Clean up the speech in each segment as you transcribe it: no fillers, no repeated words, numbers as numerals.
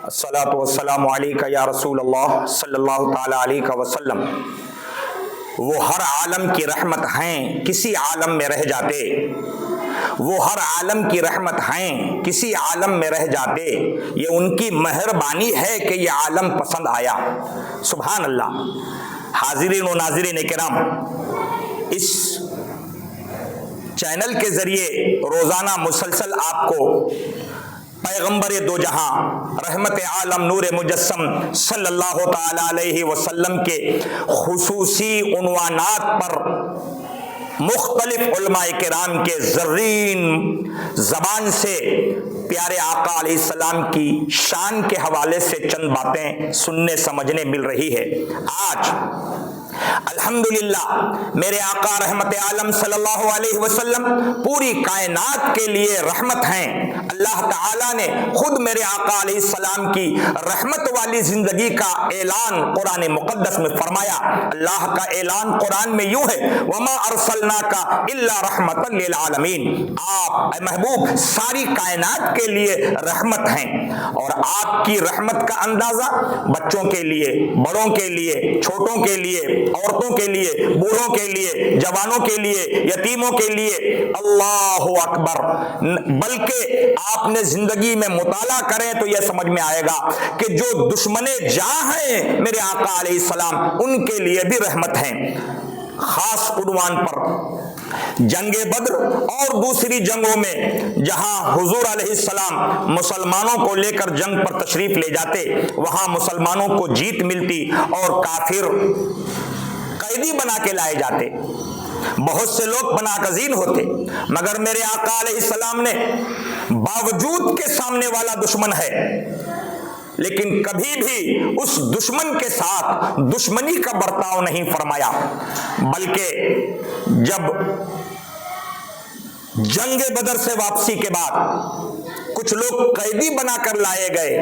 الصلاۃ والسلام علیک یا رسول اللہ صلی اللہ تعالی علیہ وسلم۔ وہ ہر عالم کی رحمت ہیں کسی عالم میں رہ جاتے، وہ ہر عالم کی رحمت ہیں کسی عالم میں رہ جاتے، یہ ان کی مہربانی ہے کہ یہ عالم پسند آیا۔ سبحان اللہ۔ حاضرین و ناظرین کرام، اس چینل کے ذریعے روزانہ مسلسل آپ کو پیغمبر دو جہاں رحمت عالم نور مجسم صلی اللہ تعالی علیہ وسلم کے خصوصی عنوانات پر مختلف علماء کرام کے زرین زبان سے پیارے آقا علیہ السلام کی شان کے حوالے سے چند باتیں سننے سمجھنے مل رہی ہے۔ آج الحمدللہ میرے آقا رحمت عالم صلی اللہ علیہ وسلم پوری کائنات کے لیے رحمت ہیں۔ اللہ تعالیٰ نے خود میرے آقا علیہ السلام کی رحمت والی زندگی کا اعلان قرآن مقدس میں فرمایا۔ اللہ کا اعلان قرآن میں یوں ہے، وَمَا أَرْسَلْنَاكَ إِلَّا رَحْمَةً لِّلْعَالَمِينَ۔ آپ اے محبوب ساری کائنات کے لیے رحمت ہیں، اور آپ کی رحمت کا اندازہ بچوں کے لیے، بڑوں کے لیے، چھوٹوں کے لیے، عورتوں کے لیے، بوڑھوں کے لیے، جوانوں کے لیے، یتیموں کے لیے، اللہ اکبر، بلکہ آپ نے زندگی میں مطالعہ کریں تو یہ سمجھ میں آئے گا کہ جو دشمن جاں ہیں میرے آقا علیہ السلام ان کے لیے بھی رحمت ہیں۔ خاص عنوان پر جنگ بدر اور دوسری جنگوں میں جہاں حضور علیہ السلام مسلمانوں کو لے کر جنگ پر تشریف لے جاتے، وہاں مسلمانوں کو جیت ملتی اور کافر قیدی بنا کے لائے جاتے، بہت سے لوگ پناہ گزین ہوتے، مگر میرے آقا علیہ السلام نے باوجود کے سامنے والا دشمن ہے لیکن کبھی بھی اس دشمن کے ساتھ دشمنی کا برتاؤ نہیں فرمایا، بلکہ جب جنگ بدر سے واپسی کے بعد کچھ لوگ قیدی بنا کر لائے گئے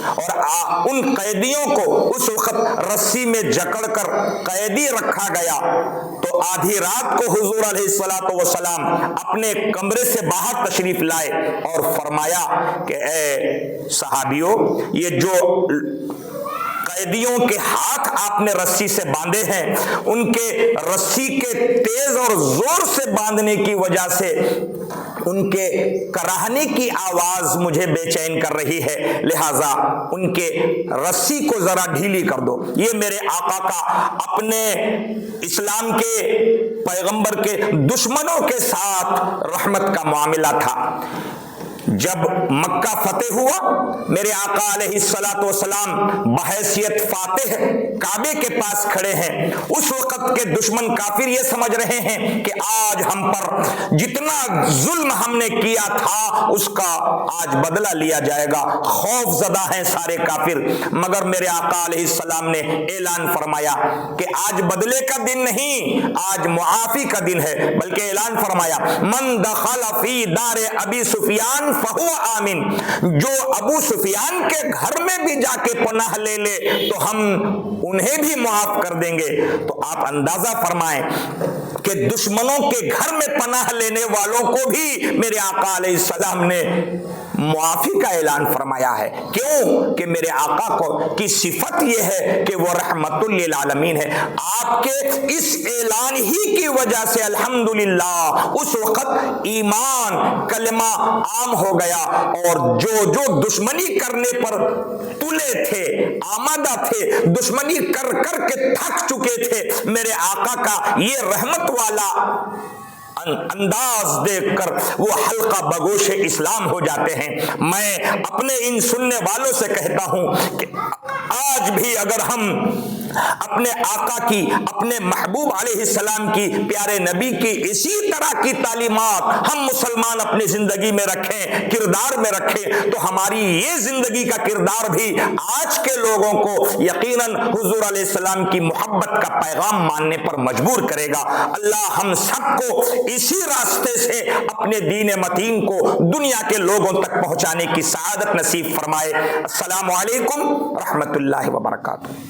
اور ان قیدیوں کو اس وقت رسی میں جکڑ کر قیدی رکھا گیا، تو آدھی رات کو حضور علیہ الصلوۃ والسلام اپنے کمرے سے باہر تشریف لائے اور فرمایا کہ اے صحابیوں، یہ جو قیدیوں کے ہاتھ آپ نے رسی سے باندھے ہیں، ان کے رسی کے تیز اور زور سے باندھنے کی وجہ سے ان کے کراہنے کی آواز مجھے بے چین کر رہی ہے، لہٰذا ان کے رسی کو ذرا ڈھیلی کر دو۔ یہ میرے آقا کا اپنے اسلام کے پیغمبر کے دشمنوں کے ساتھ رحمت کا معاملہ تھا۔ جب مکہ فتح ہوا، میرے آقا علیہ الصلوۃ والسلام بحیثیت فاتح کعبے کے پاس کھڑے ہیں، اس وقت کے دشمن کافر یہ سمجھ رہے ہیں کہ آج ہم پر جتنا ظلم ہم نے کیا تھا اس کا آج بدلہ لیا جائے گا، خوف زدہ ہیں سارے کافر، مگر میرے آقا علیہ السلام نے اعلان فرمایا کہ آج بدلے کا دن نہیں، آج معافی کا دن ہے، بلکہ اعلان فرمایا من دخل فی دار ابی سفیان فہو آمن، جو ابو سفیان کے گھر میں بھی جا کے پناہ لے لے تو ہم انہیں بھی معاف کر دیں گے۔ تو آپ اندازہ فرمائیں کہ دشمنوں کے گھر میں پناہ لینے والوں کو بھی میرے آقا علیہ السلام نے معافی کا اعلان فرمایا ہے۔ کیوں کہ میرے آقا کی صفت یہ ہے کہ وہ رحمت للعالمین ہے۔ آپ کے اس اعلان ہی کی وجہ سے الحمدللہ اس وقت ایمان کلمہ عام ہو گیا، اور جو دشمنی کرنے پر تلے تھے، آمادہ تھے، دشمنی کر کر کے تھک چکے تھے، میرے آقا کا یہ رحمت والا انداز دیکھ کر وہ حلقہ بگوش اسلام ہو جاتے ہیں۔ میں اپنے ان سننے والوں سے کہتا ہوں کہ آج بھی اگر ہم اپنے آقا کی، اپنے محبوب علیہ السلام کی، پیارے نبی کی اسی طرح کی تعلیمات ہم مسلمان اپنی زندگی میں رکھیں، کردار میں رکھیں، تو ہماری یہ زندگی کا کردار بھی آج کے لوگوں کو یقیناً حضور علیہ السلام کی محبت کا پیغام ماننے پر مجبور کرے گا۔ اللہ ہم سب کو اسی راستے سے اپنے دین متین کو دنیا کے لوگوں تک پہنچانے کی سعادت نصیب فرمائے۔ السلام علیکم ورحمۃ اللہ وبرکاتہ۔